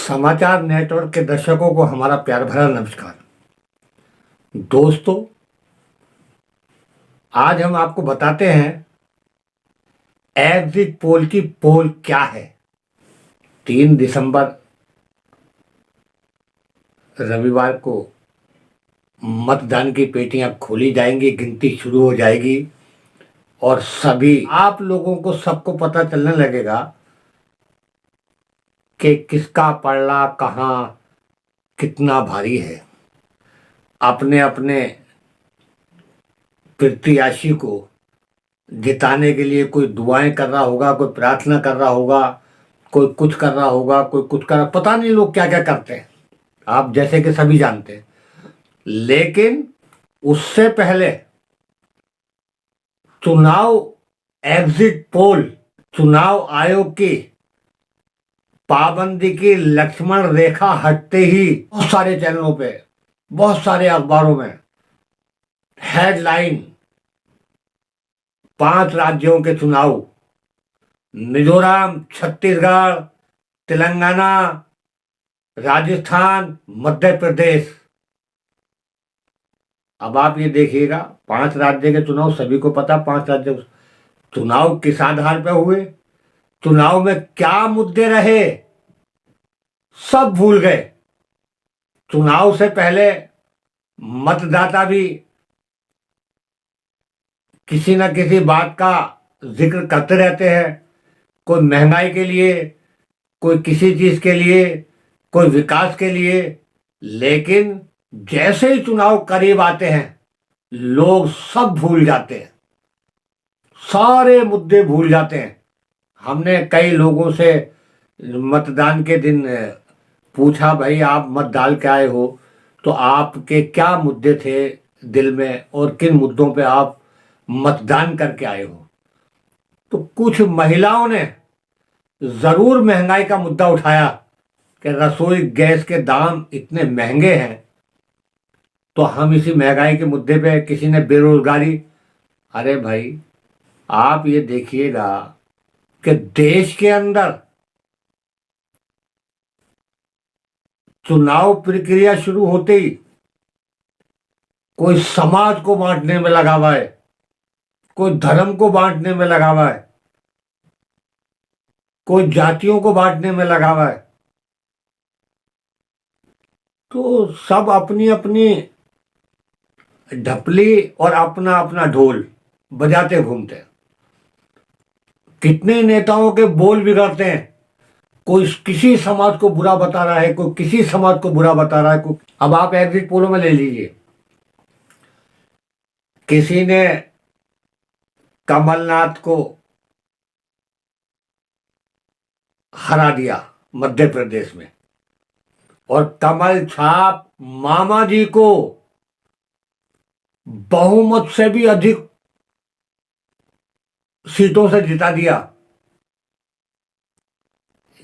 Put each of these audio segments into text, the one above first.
समाचार नेटवर्क के दर्शकों को हमारा प्यार भरा नमस्कार। दोस्तों, आज हम आपको बताते हैं एग्जिट पोल की पोल क्या है। 3 दिसंबर रविवार को मतदान की पेटियां खोली जाएंगी, गिनती शुरू हो जाएगी और सभी आप लोगों को सबको पता चलने लगेगा कि किसका पलड़ा कहाँ कितना भारी है। अपने अपने प्रत्याशी को जिताने के लिए कोई दुआएं कर रहा होगा, कोई प्रार्थना कर रहा होगा, कोई कुछ कर रहा होगा, कोई कुछ कर रहा, पता नहीं लोग क्या क्या करते हैं, आप जैसे कि सभी जानते हैं। लेकिन उससे पहले चुनाव एग्जिट पोल, चुनाव आयोग की पाबंदी की लक्ष्मण रेखा हटते ही बहुत सारे चैनलों पे, बहुत सारे अखबारों में हेडलाइन 5 राज्यों के चुनाव, मिजोरम, छत्तीसगढ़, तेलंगाना, राजस्थान, मध्य प्रदेश। अब आप ये देखिएगा, 5 राज्य के चुनाव, सभी को पता 5 राज्य चुनाव किस आधार पर हुए, चुनाव में क्या मुद्दे रहे, सब भूल गए। चुनाव से पहले मतदाता भी किसी न किसी बात का जिक्र करते रहते हैं, कोई महंगाई के लिए, कोई किसी चीज के लिए, कोई विकास के लिए। लेकिन जैसे ही चुनाव करीब आते हैं लोग सब भूल जाते हैं, सारे मुद्दे भूल जाते हैं। हमने कई लोगों से मतदान के दिन पूछा, भाई आप मत डाल के आए हो तो आपके क्या मुद्दे थे दिल में और किन मुद्दों पे आप मतदान करके आए हो। तो कुछ महिलाओं ने जरूर महंगाई का मुद्दा उठाया कि रसोई गैस के दाम इतने महंगे हैं, तो हम इसी महंगाई के मुद्दे पे, किसी ने बेरोजगारी। अरे भाई, आप ये देखिएगा कि देश के अंदर चुनाव प्रक्रिया शुरू होते ही कोई समाज को बांटने में लगा हुआ है, कोई धर्म को बांटने में लगा हुआ है, कोई जातियों को बांटने में लगा हुआ है। तो सब अपनी अपनी ढपली और अपना अपना ढोल बजाते घूमते हैं। कितने नेताओं के बोल बिगड़ते हैं, कोई किसी समाज को बुरा बता रहा है, कोई किसी समाज को बुरा बता रहा है। कोई, अब आप एग्जिट पोलों में ले लीजिए, किसी ने कमलनाथ को हरा दिया मध्य प्रदेश में और कमल छाप मामा जी को बहुमत से भी अधिक सीटों से जिता दिया।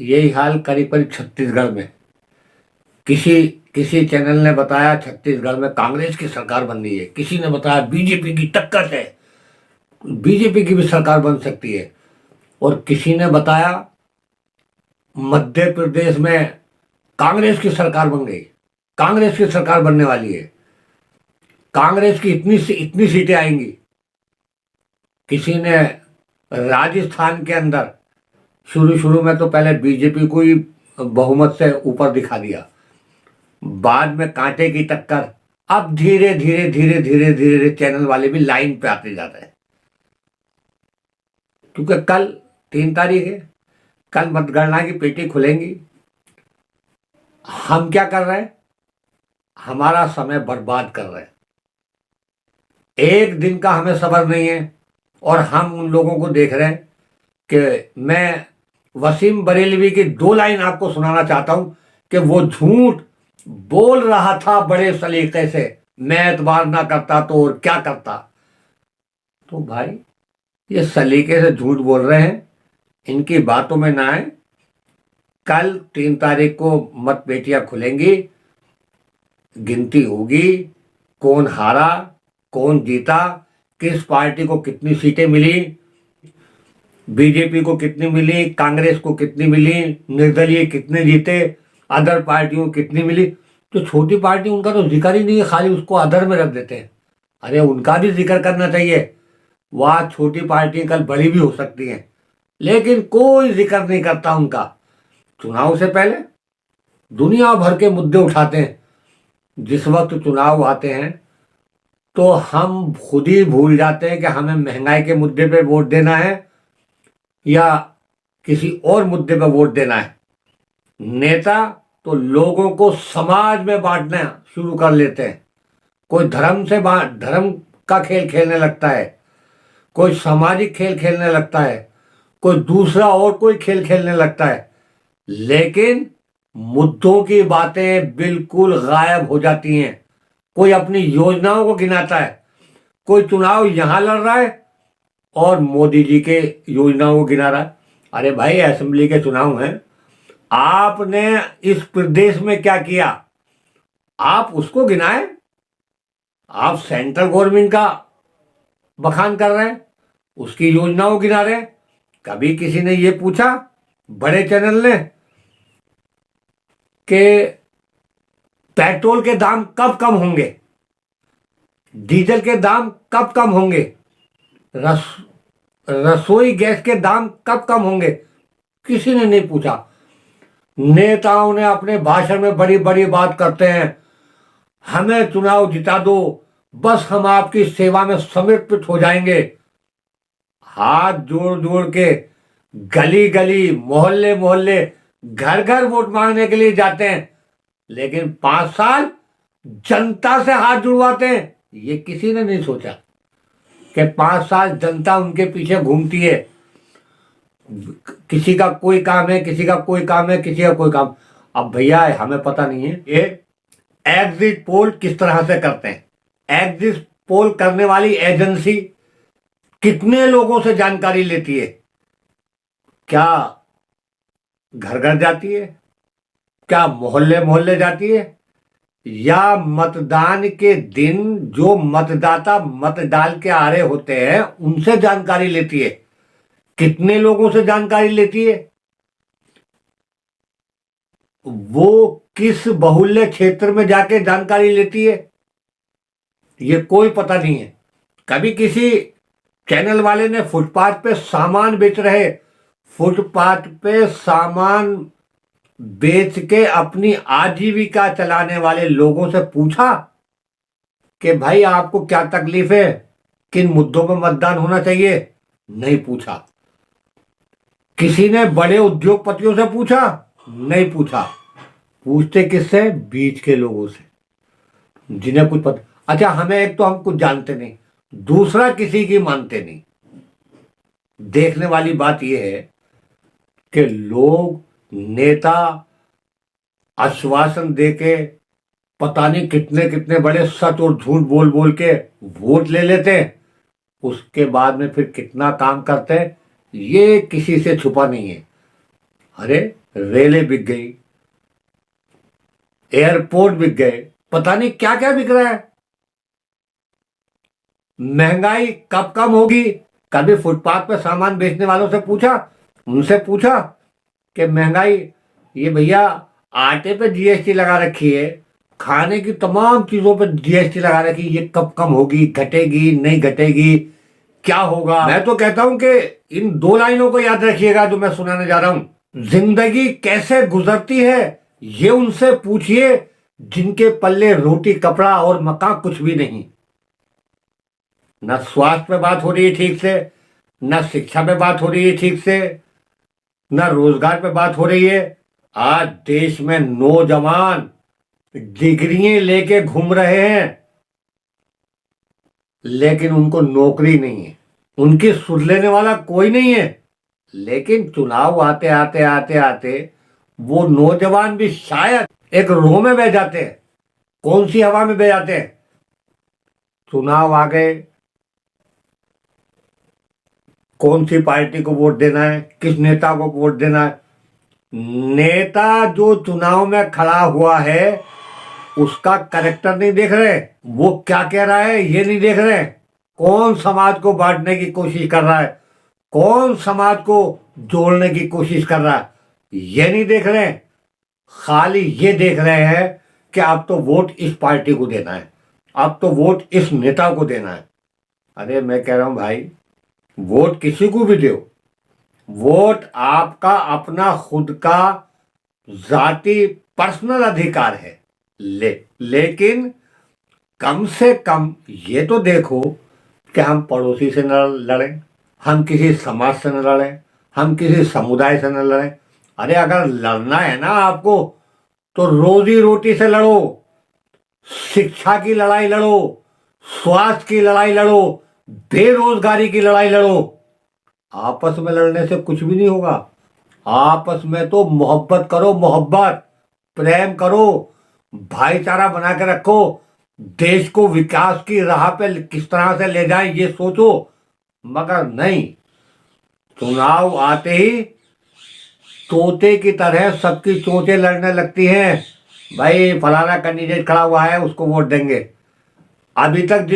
यही हाल करीब करीब छत्तीसगढ़ में, किसी चैनल ने बताया छत्तीसगढ़ में कांग्रेस की सरकार बन रही है, किसी ने बताया बीजेपी की टक्कर है, बीजेपी की भी सरकार बन सकती है, और किसी ने बताया मध्य प्रदेश में कांग्रेस की सरकार बन गई, कांग्रेस की सरकार बनने वाली है, कांग्रेस की इतनी सीटें आएंगी। किसी ने राजस्थान के अंदर शुरू में तो पहले बीजेपी को ही बहुमत से ऊपर दिखा दिया, बाद में कांटे की टक्कर। अब धीरे धीरे धीरे धीरे धीरे चैनल वाले भी लाइन पे आते जा रहे हैं, क्योंकि कल 3 तारीख है, कल मतगणना की पेटी खुलेंगी। हम क्या कर रहे हैं, हमारा समय बर्बाद कर रहे हैं। एक दिन का हमें सब्र नहीं है और हम उन लोगों को देख रहे हैं कि मैं वसीम बरेलवी की 2 लाइन आपको सुनाना चाहता हूं कि वो झूठ बोल रहा था बड़े सलीके से, मैं एतबार ना करता तो और क्या करता। तो भाई, ये सलीके से झूठ बोल रहे हैं, इनकी बातों में ना आए। कल 3 तारीख को मत पेटियां खुलेंगी, गिनती होगी, कौन हारा कौन जीता, किस पार्टी को कितनी सीटें मिली, बीजेपी को कितनी मिली, कांग्रेस को कितनी मिली, निर्दलीय कितने जीते, अदर पार्टियों कितनी मिली, तो छोटी पार्टी उनका तो जिक्र ही नहीं है, खाली उसको अदर में रख देते हैं। अरे उनका भी जिक्र करना चाहिए, वह छोटी पार्टी कल बड़ी भी हो सकती हैं, लेकिन कोई जिक्र नहीं करता उनका। चुनाव से पहले दुनिया भर के मुद्दे उठाते हैं, जिस वक्त चुनाव आते हैं तो हम खुद ही भूल जाते हैं कि हमें महंगाई के मुद्दे पे वोट देना है या किसी और मुद्दे पे वोट देना है। नेता तो लोगों को समाज में बांटना शुरू कर लेते हैं। कोई धर्म का खेल खेलने लगता है, कोई सामाजिक खेल खेलने लगता है, कोई दूसरा और कोई खेल खेलने लगता है, लेकिन मुद्दों की बातें बिल्कुल गायब हो जाती हैं। कोई अपनी योजनाओं को गिनाता है, कोई चुनाव यहां लड़ रहा है और मोदी जी के योजनाओं को गिना रहा है। अरे भाई, असेंबली के चुनाव हैं, आपने इस प्रदेश में क्या किया आप उसको गिनाएं। आप सेंट्रल गवर्नमेंट का बखान कर रहे हैं, उसकी योजनाओं गिना रहे हैं। कभी किसी ने ये पूछा बड़े चैनल ने कि पेट्रोल के दाम कब कम होंगे, डीजल के दाम कब कम होंगे, रसोई गैस के दाम कब कम होंगे? किसी ने नहीं पूछा। नेताओं ने अपने भाषण में बड़ी बड़ी बात करते हैं, हमें चुनाव जिता दो, बस हम आपकी सेवा में समर्पित हो जाएंगे। हाथ जोड़ जोड़ के गली गली मोहल्ले मोहल्ले घर घर वोट मांगने के लिए जाते हैं, लेकिन 5 साल जनता से हाथ जुड़वाते हैं। ये किसी ने नहीं सोचा कि 5 साल जनता उनके पीछे घूमती है। किसी का कोई काम है, किसी का कोई काम है, किसी का कोई काम। अब भैया हमें पता नहीं है ये एग्जिट पोल किस तरह से करते हैं। एग्जिट पोल करने वाली एजेंसी कितने लोगों से जानकारी लेती है? क्या घर घर जाती है, क्या मोहल्ले मोहल्ले जाती है, या मतदान के दिन जो मतदाता मत डाल के आ रहे होते हैं उनसे जानकारी लेती है? कितने लोगों से जानकारी लेती है? वो किस बहुल्य क्षेत्र में जाके जानकारी लेती है, ये कोई पता नहीं है। कभी किसी चैनल वाले ने फुटपाथ पे सामान बेच रहे, फुटपाथ पे सामान बेच के अपनी आजीविका चलाने वाले लोगों से पूछा कि भाई आपको क्या तकलीफ है, किन मुद्दों पर मतदान होना चाहिए? नहीं पूछा। किसी ने बड़े उद्योगपतियों से पूछा? नहीं पूछा। पूछते किससे? बीच के लोगों से, जिन्हें कुछ पता। अच्छा, हमें एक तो हम कुछ जानते नहीं, दूसरा किसी की मानते नहीं। देखने वाली बात यह है कि लोग, नेता आश्वासन देके पता नहीं कितने कितने बड़े सच और झूठ बोल बोल के वोट ले लेते हैं, उसके बाद में फिर कितना काम करते हैं ये किसी से छुपा नहीं है। अरे रेलें बिक गई, एयरपोर्ट बिक गए, पता नहीं क्या क्या बिक रहा है। महंगाई कब कम होगी? कभी फुटपाथ पर सामान बेचने वालों से पूछा? उनसे पूछा कि महंगाई, ये भैया आटे पे जीएसटी लगा रखी है, खाने की तमाम चीजों पे जीएसटी लगा रखी है, ये कब कम होगी, घटेगी नहीं घटेगी, क्या होगा? मैं तो कहता हूं कि इन 2 लाइनों को याद रखिएगा जो मैं सुनाने जा रहा हूं। जिंदगी कैसे गुजरती है ये उनसे पूछिए जिनके पल्ले रोटी कपड़ा और मकान कुछ भी नहीं। न स्वास्थ्य पे बात हो रही है ठीक से, न शिक्षा पे बात हो रही है ठीक से, न रोजगार पे बात हो रही है। आज देश में नौजवान डिग्रियां लेके घूम रहे हैं, लेकिन उनको नौकरी नहीं है, उनकी सुन लेने वाला कोई नहीं है। लेकिन चुनाव आते आते आते आते वो नौजवान भी शायद एक रो में बह जाते हैं। कौन सी हवा में बह जाते हैं? चुनाव आ गए, कौन सी पार्टी को वोट देना है, किस नेता को वोट देना है। नेता जो चुनाव में खड़ा हुआ है उसका कैरेक्टर नहीं देख रहे, वो क्या कह रहा है ये नहीं देख रहे, कौन समाज को बांटने की कोशिश कर रहा है, कौन समाज को जोड़ने की कोशिश कर रहा है, ये नहीं देख रहे। खाली ये देख रहे हैं कि अब तो वोट इस पार्टी को देना है, अब तो वोट इस नेता को देना है। अरे मैं कह रहा हूं भाई, वोट किसी को भी दो, वोट आपका अपना खुद का जाति पर्सनल अधिकार है। लेकिन कम से कम ये तो देखो कि हम पड़ोसी से न लड़ें, हम किसी समाज से न लड़ें, हम किसी समुदाय से न लड़ें। अरे अगर लड़ना है ना आपको तो रोजी रोटी से लड़ो, शिक्षा की लड़ाई लड़ो, स्वास्थ्य की लड़ाई लड़ो, बेरोजगारी की लड़ाई लड़ो। आपस में लड़ने से कुछ भी नहीं होगा। आपस में तो मोहब्बत करो, मोहब्बत प्रेम करो, भाईचारा बना के रखो, देश को विकास की राह पे किस तरह से ले जाए ये सोचो। मगर नहीं, चुनाव आते ही तोते की तरह सबकी चोटें लड़ने लगती हैं। भाई फलाना कैंडिडेट खड़ा हुआ है, उसको वोट देंगे। अभी तक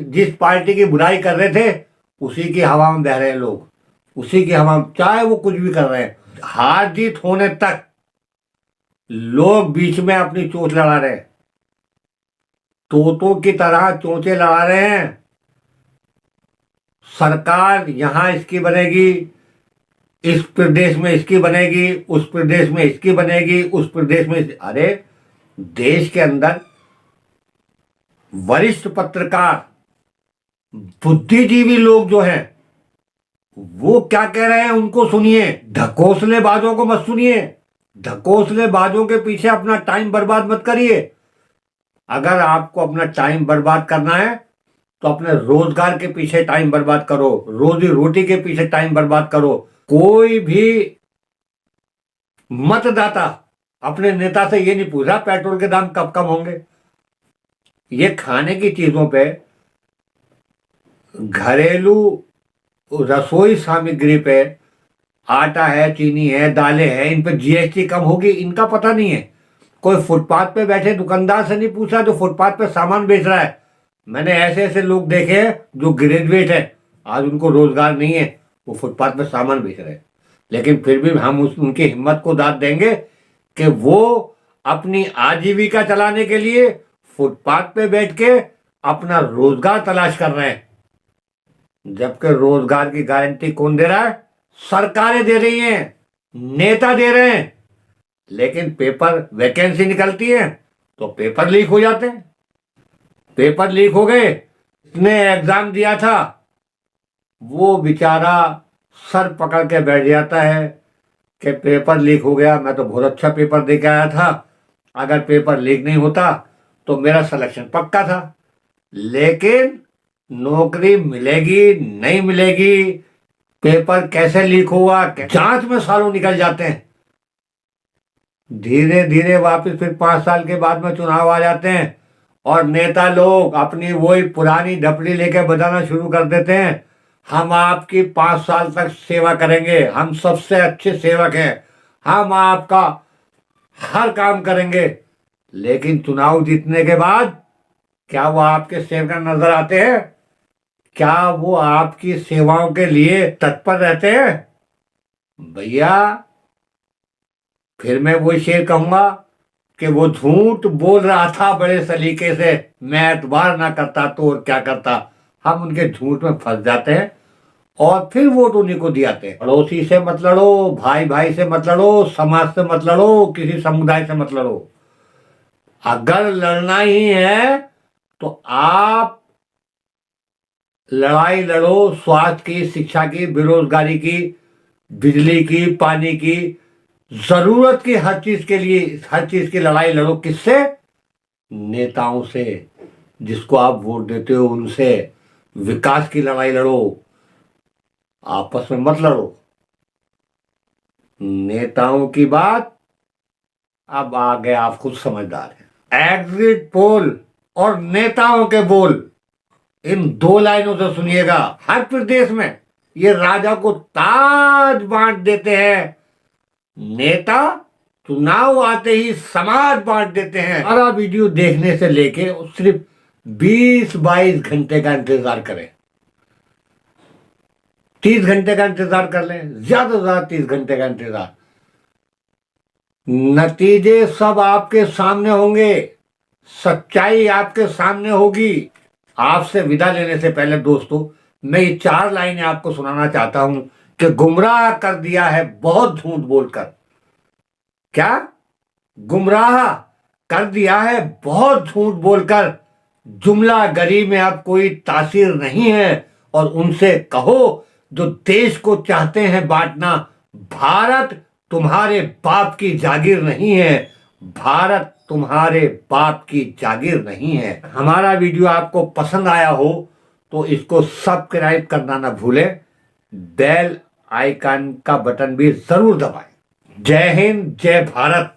जिस पार्टी की बुराई कर रहे थे उसी की हवा में बह रहे हैं लोग, उसी की हवा में, चाहे वो कुछ भी कर रहे हैं। हार जीत होने तक लोग बीच में अपनी चोट लड़ा रहे हैं, तोतों की तरह चोंचे लड़ा रहे हैं। सरकार यहां इसकी बनेगी, इस प्रदेश में इसकी बनेगी, उस प्रदेश में इसकी बनेगी, उस प्रदेश में अरे देश के अंदर वरिष्ठ पत्रकार, बुद्धिजीवी लोग जो हैं वो क्या कह रहे हैं उनको सुनिए, ढकोसलेबाजों को मत सुनिए। ढकोसलेबाजों के पीछे अपना टाइम बर्बाद मत करिए। अगर आपको अपना टाइम बर्बाद करना है तो अपने रोजगार के पीछे टाइम बर्बाद करो, रोजी रोटी के पीछे टाइम बर्बाद करो। कोई भी मतदाता अपने नेता से ये नहीं पूछ रहा पेट्रोल के दाम कब कम होंगे। ये खाने की चीजों पे, घरेलू रसोई सामग्री पे, आटा है, चीनी है, दालें हैं, इन पे जीएसटी कम होगी, इनका पता नहीं है। कोई फुटपाथ पे बैठे दुकानदार से नहीं पूछा जो फुटपाथ पे सामान बेच रहा है। मैंने ऐसे ऐसे लोग देखे हैं जो ग्रेजुएट है, आज उनको रोजगार नहीं है, वो फुटपाथ पे सामान बेच रहे हैं। लेकिन फिर भी हम उनकी हिम्मत को दाद देंगे कि वो अपनी आजीविका चलाने के लिए फुटपाथ पे बैठ के अपना रोजगार तलाश कर रहे हैं। जबकि रोजगार की गारंटी कौन दे रहा है? सरकारें दे रही हैं, नेता दे रहे हैं। लेकिन पेपर वैकेंसी निकलती है तो पेपर लीक हो जाते हैं। पेपर लीक हो गए, इसने एग्जाम दिया था, वो बेचारा सर पकड़ के बैठ जाता है कि पेपर लीक हो गया, मैं तो बहुत अच्छा पेपर दे के आया था, अगर पेपर लीक नहीं होता तो मेरा सिलेक्शन पक्का था। लेकिन नौकरी मिलेगी नहीं मिलेगी, पेपर कैसे लीक हुआ, जांच में सालों निकल जाते हैं। धीरे धीरे वापस फिर 5 साल के बाद में चुनाव आ जाते हैं और नेता लोग अपनी वही पुरानी ढपली लेके बजाना शुरू कर देते हैं। हम आपकी 5 साल तक सेवा करेंगे, हम सबसे अच्छे सेवक हैं, हम आपका हर काम करेंगे। लेकिन चुनाव जीतने के बाद क्या वो आपके सेवक नजर आते हैं? क्या वो आपकी सेवाओं के लिए तत्पर रहते हैं? भैया फिर मैं वही शेर कहूंगा कि वो झूठ बोल रहा था बड़े सलीके से, मैं एतबार ना करता तो और क्या करता। हम उनके झूठ में फंस जाते हैं और फिर वोट उन्हीं को दियाते हैं। पड़ोसी से मत लड़ो, भाई भाई से मत लड़ो, समाज से मत लड़ो, किसी समुदाय से मत लड़ो। अगर लड़ना ही है तो आप लड़ाई लड़ो स्वास्थ्य की, शिक्षा की, बेरोजगारी की, बिजली की, पानी की, जरूरत की हर चीज के लिए, हर चीज की लड़ाई लड़ो। किससे? नेताओं से, जिसको आप वोट देते हो उनसे। विकास की लड़ाई लड़ो, आपस में मत लड़ो। नेताओं की बात अब आगे आप खुद समझदार हैं। एग्जिट पोल और नेताओं के बोल, इन 2 लाइनों से सुनिएगा। हर प्रदेश में ये राजा को ताज बांट देते हैं, नेता चुनाव आते ही समाज बांट देते हैं। सारा वीडियो देखने से लेके सिर्फ 20-22 घंटे का इंतजार करें, 30 घंटे का इंतजार कर लें, ज्यादा से ज्यादा 30 घंटे का इंतजार। नतीजे सब आपके सामने होंगे, सच्चाई आपके सामने होगी। आपसे विदा लेने से पहले दोस्तों, मैं ये 4 लाइनें आपको सुनाना चाहता हूं कि गुमराह कर दिया है बहुत झूठ बोलकर। क्या? गुमराह कर दिया है बहुत झूठ बोलकर। जुमला गरी में अब कोई तासीर नहीं है, और उनसे कहो जो देश को चाहते हैं बांटना, भारत तुम्हारे बाप की जागीर नहीं है, भारत तुम्हारे बाप की जागीर नहीं है। हमारा वीडियो आपको पसंद आया हो तो इसको सब्सक्राइब करना ना भूलें, बेल आइकन का बटन भी जरूर दबाएं। जय हिंद, जय भारत।